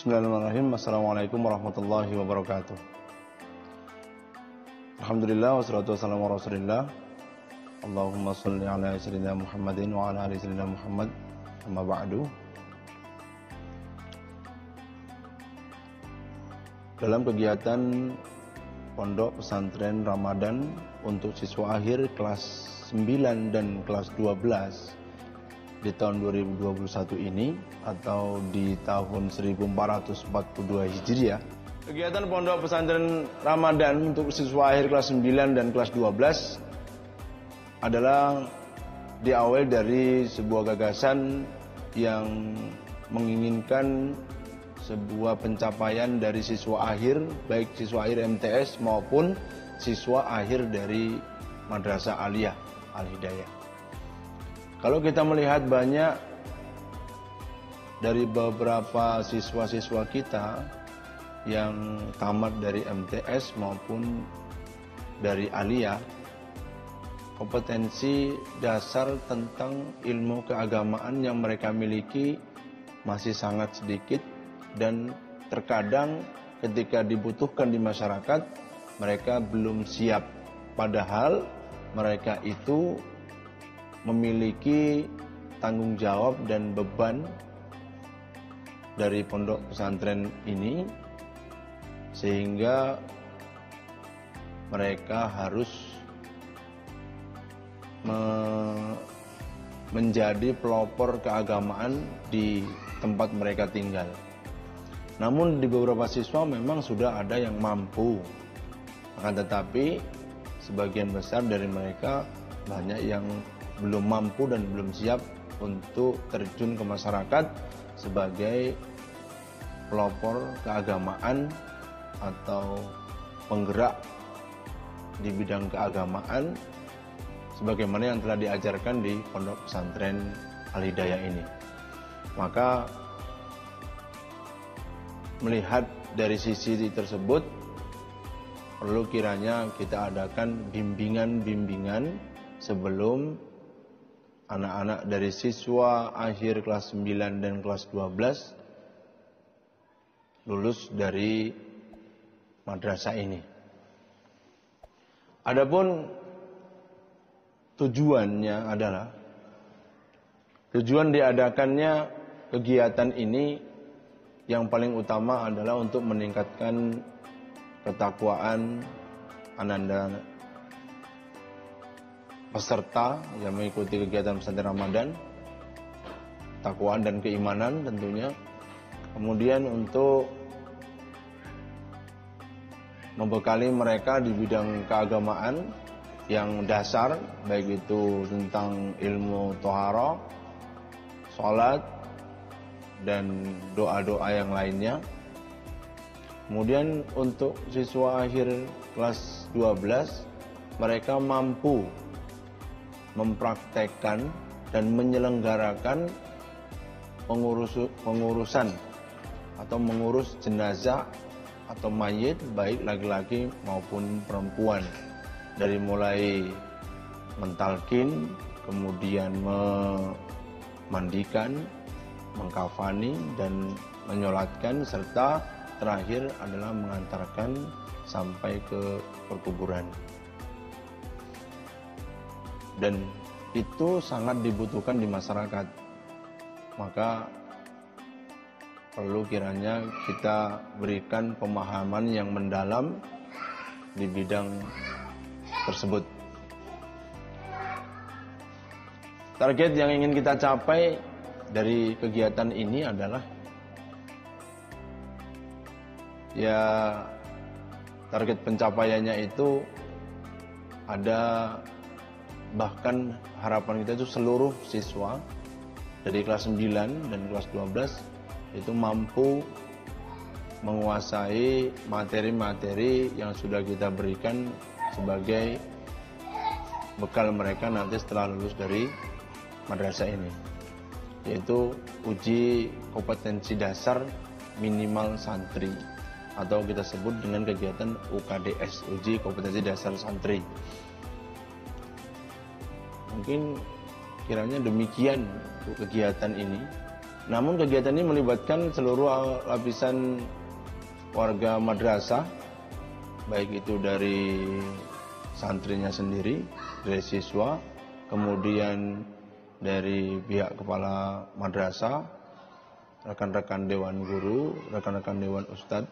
Bismillahirrahmanirrahim. Assalamualaikum warahmatullahi wabarakatuh. Alhamdulillah wassalatu wassalamu ala Rasulillah. Allahumma shalli ala sayyidina Muhammadin wa ala ali sayyidina Muhammad. Amma ba'du. Dalam kegiatan Pondok Pesantren Ramadan untuk siswa akhir kelas 9 dan kelas 12 di tahun 2021 ini atau di tahun 1442 Hijriah. Kegiatan Pondok Pesantren Ramadan untuk siswa akhir kelas 9 dan kelas 12 adalah diawali dari sebuah gagasan yang menginginkan sebuah pencapaian dari siswa akhir, baik siswa akhir MTS maupun siswa akhir dari Madrasah Aliyah Al-Hidayah. Kalau kita melihat banyak dari beberapa siswa-siswa kita yang tamat dari MTS maupun dari Aliyah, kompetensi dasar tentang ilmu keagamaan yang mereka miliki masih sangat sedikit dan terkadang ketika dibutuhkan di masyarakat mereka belum siap, padahal mereka itu memiliki tanggung jawab dan beban dari pondok pesantren ini, sehingga mereka harus menjadi pelopor keagamaan di tempat mereka tinggal. Namun di beberapa siswa memang sudah ada yang mampu, akan tetapi sebagian besar dari mereka banyak yang belum mampu dan belum siap untuk terjun ke masyarakat sebagai pelopor keagamaan atau penggerak di bidang keagamaan sebagaimana yang telah diajarkan di Pondok Pesantren Al-Hidayah ini. Maka melihat dari sisi tersebut perlu kiranya kita adakan bimbingan-bimbingan sebelum anak-anak dari siswa akhir kelas 9 dan kelas 12 lulus dari madrasah ini. Adapun tujuannya adalah, tujuan diadakannya kegiatan ini yang paling utama adalah untuk meningkatkan ketakwaan ananda peserta yang mengikuti kegiatan pesantren Ramadan, takwaan dan keimanan tentunya. Kemudian untuk membekali mereka di bidang keagamaan yang dasar, baik itu tentang ilmu tohara, sholat, dan doa-doa yang lainnya. Kemudian untuk siswa akhir kelas 12, mereka mampu mempraktekkan dan menyelenggarakan pengurusan atau mengurus jenazah atau mayit baik laki-laki maupun perempuan, dari mulai mentalkin, kemudian memandikan, mengkafani dan menyolatkan, serta terakhir adalah mengantarkan sampai ke perkuburan. Dan itu sangat dibutuhkan di masyarakat. Maka perlu kiranya kita berikan pemahaman yang mendalam di bidang tersebut. Target yang ingin kita capai dari kegiatan ini adalah target pencapaiannya itu ada, bahkan harapan kita itu seluruh siswa dari kelas 9 dan kelas 12 itu mampu menguasai materi-materi yang sudah kita berikan sebagai bekal mereka nanti setelah lulus dari madrasah ini, yaitu uji kompetensi dasar minimal santri atau kita sebut dengan kegiatan UKDS, uji kompetensi dasar santri. Mungkin kiranya demikian untuk kegiatan ini. Namun kegiatan ini melibatkan seluruh lapisan warga madrasah, baik itu dari santrinya sendiri, dari siswa, kemudian dari pihak kepala madrasah, rekan-rekan dewan guru, rekan-rekan dewan ustadz,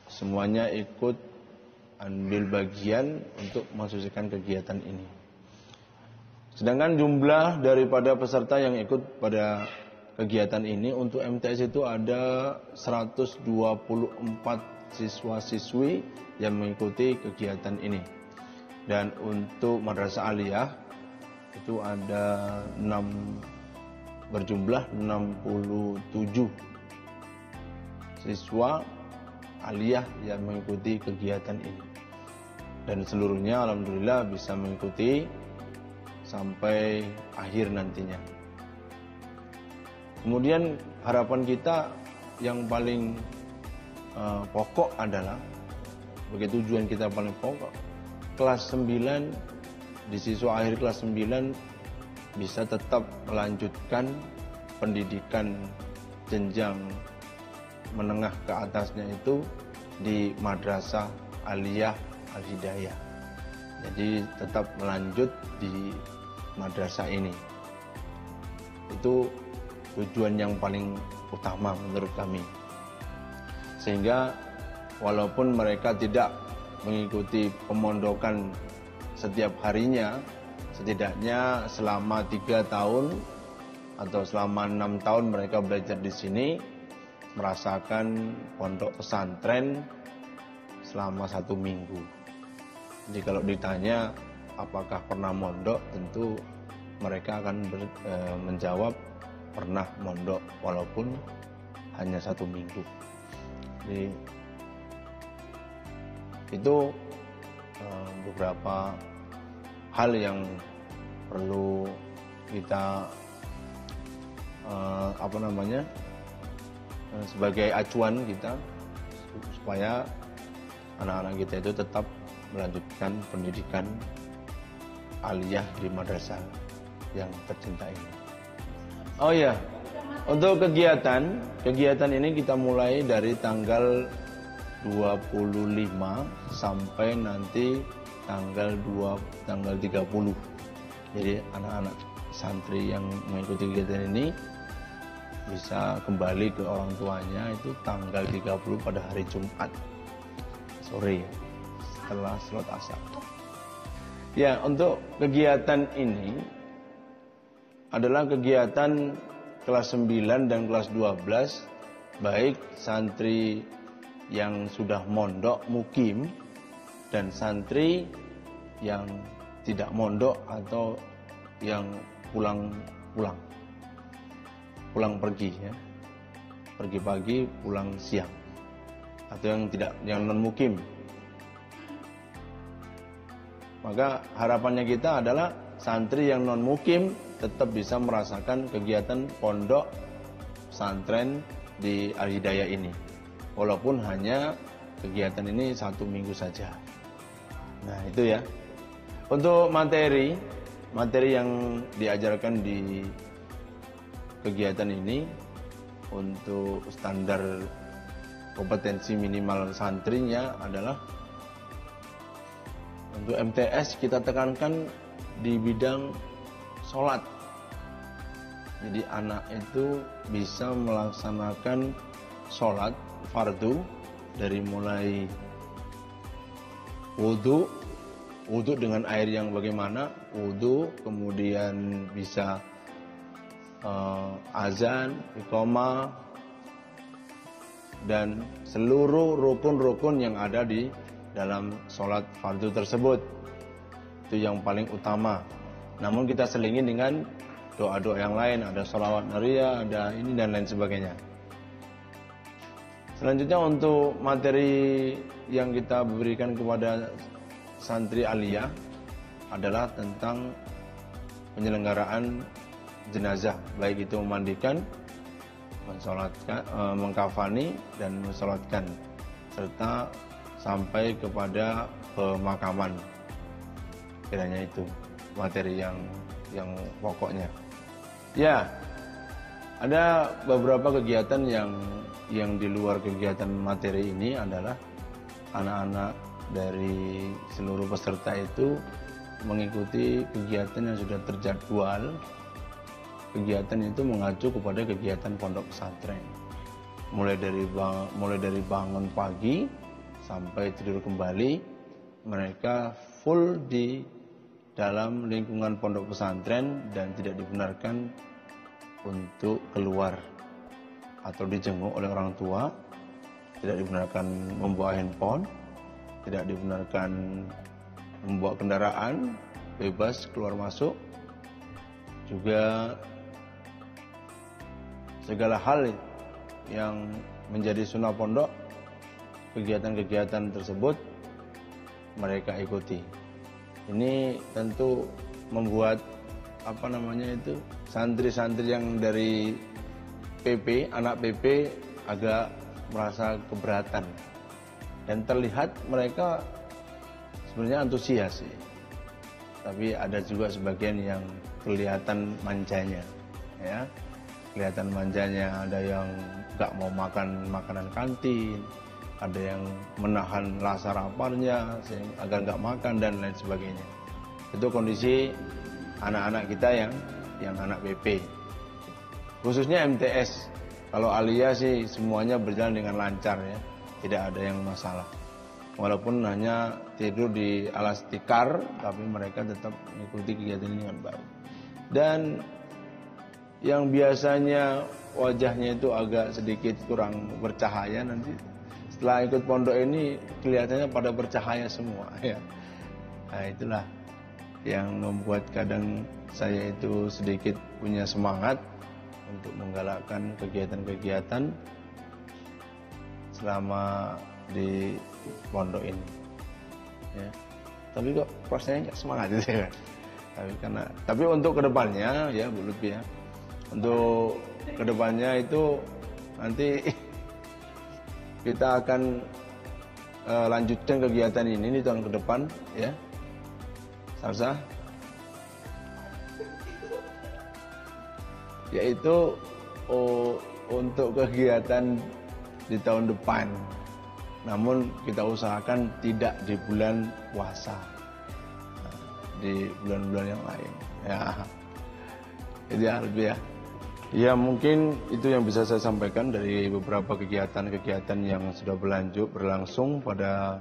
semuanya ikut ambil bagian untuk mensukseskan kegiatan ini. Sedangkan jumlah daripada peserta yang ikut pada kegiatan ini untuk MTS itu ada 124 siswa-siswi yang mengikuti kegiatan ini. Dan untuk Madrasah Aliyah itu ada berjumlah 67 siswa Aliyah yang mengikuti kegiatan ini. Dan seluruhnya alhamdulillah bisa mengikuti sampai akhir nantinya. Kemudian harapan kita yang paling pokok adalah, bagi tujuan kita paling pokok, kelas 9, di siswa akhir kelas 9 bisa tetap melanjutkan pendidikan jenjang menengah ke atasnya itu di Madrasah Aliyah Al-Hidayah. Jadi tetap melanjut di madrasah ini. Itu tujuan yang paling utama menurut kami. Sehingga walaupun mereka tidak mengikuti pemondokan setiap harinya, setidaknya selama 3 tahun atau selama 6 tahun mereka belajar di sini, merasakan pondok pesantren selama 1 minggu. Jadi kalau ditanya apakah pernah mondok, tentu mereka akan menjawab pernah mondok walaupun hanya 1 minggu. Jadi itu beberapa hal yang perlu kita sebagai acuan kita supaya anak-anak kita itu tetap melanjutkan pendidikan aliyah di madrasah yang tercinta ini. Oh iya, untuk kegiatan ini kita mulai dari tanggal 25 sampai nanti tanggal 30. Jadi anak-anak santri yang mengikuti kegiatan ini bisa kembali ke orang tuanya itu tanggal 30 pada hari Jumat sore setelah sholat asar. Ya, untuk kegiatan ini adalah kegiatan kelas 9 dan kelas 12, baik santri yang sudah mondok mukim dan santri yang tidak mondok atau yang pulang pergi ya. Pergi pagi, pulang siang. Atau yang non mukim. Maka harapannya kita adalah santri yang non mukim tetap bisa merasakan kegiatan pondok pesantren di Al-Hidayah ini. Walaupun hanya kegiatan ini 1 minggu saja. Nah, itu ya. Untuk materi yang diajarkan di kegiatan ini, untuk standar kompetensi minimal santrinya adalah untuk MTS kita tekankan di bidang sholat. Jadi anak itu bisa melaksanakan sholat fardu dari mulai wudhu dengan air yang bagaimana, wudhu, kemudian bisa azan, iqamah, dan seluruh rukun-rukun yang ada di dalam sholat fardu tersebut. Itu yang paling utama. Namun kita selingi dengan doa-doa yang lain, ada sholawat nariyah, ada ini dan lain sebagainya. Selanjutnya untuk materi yang kita berikan kepada santri aliyah adalah tentang penyelenggaraan jenazah, baik itu memandikan, mensolatkan, mengkafani dan mensolatkan, serta sampai kepada pemakaman. Kiranya itu materi yang pokoknya. Ya, Ada beberapa kegiatan yang di luar kegiatan materi ini adalah anak-anak dari seluruh peserta itu mengikuti kegiatan yang sudah terjadwal. Kegiatan itu mengacu kepada kegiatan pondok pesantren. Mulai dari bangun pagi sampai tidur kembali, mereka full di dalam lingkungan pondok pesantren dan tidak dibenarkan untuk keluar atau dijenguk oleh orang tua, tidak dibenarkan membawa handphone, tidak dibenarkan membawa kendaraan, bebas keluar masuk. Juga segala hal yang menjadi sunnah pondok, kegiatan-kegiatan tersebut mereka ikuti. Ini tentu membuat santri-santri yang dari PP, anak PP agak merasa keberatan. Dan terlihat mereka sebenarnya antusias sih. Tapi ada juga sebagian yang kelihatan manjanya, ya. Kelihatan manjanya, ada yang nggak mau makan makanan kantin, ada yang menahan rasa laparnya agar nggak makan dan lain sebagainya. Itu kondisi anak-anak kita yang anak PP. Khususnya MTS. Kalau Alia sih semuanya berjalan dengan lancar ya, tidak ada yang masalah. Walaupun hanya tidur di alas tikar, tapi mereka tetap mengikuti kegiatan ini dengan baik. Dan yang biasanya wajahnya itu agak sedikit kurang bercahaya, nanti setelah ikut pondok ini kelihatannya pada bercahaya semua ya. Nah, itulah yang membuat kadang saya itu sedikit punya semangat untuk menggalakkan kegiatan-kegiatan selama di pondok ini ya. Tapi kok rasanya nggak semangat gitu ya. Tapi untuk kedepannya ya Bu Lutfi ya, untuk kedepannya itu nanti kita akan lanjutkan kegiatan ini di tahun ke depan ya. Sarsa, yaitu untuk kegiatan di tahun depan. Namun kita usahakan tidak di bulan puasa, di bulan-bulan yang lain. Ya, itu ya lebih ya. Ya mungkin itu yang bisa saya sampaikan dari beberapa kegiatan-kegiatan yang sudah berlangsung pada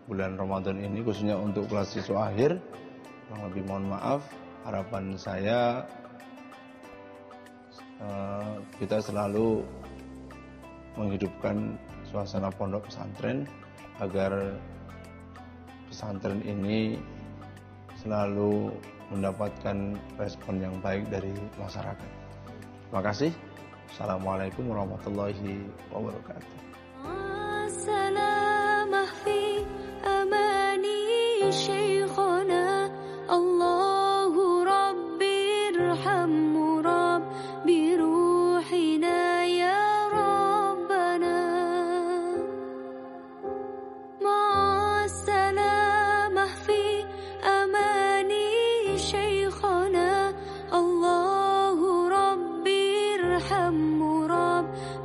bulan Ramadan ini, khususnya untuk kelas siswa akhir. Kurang lebih mohon maaf. Harapan saya kita selalu menghidupkan suasana pondok pesantren agar pesantren ini selalu mendapatkan respon yang baik dari masyarakat. Terima kasih. Assalamualaikum warahmatullahi wabarakatuh.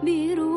biru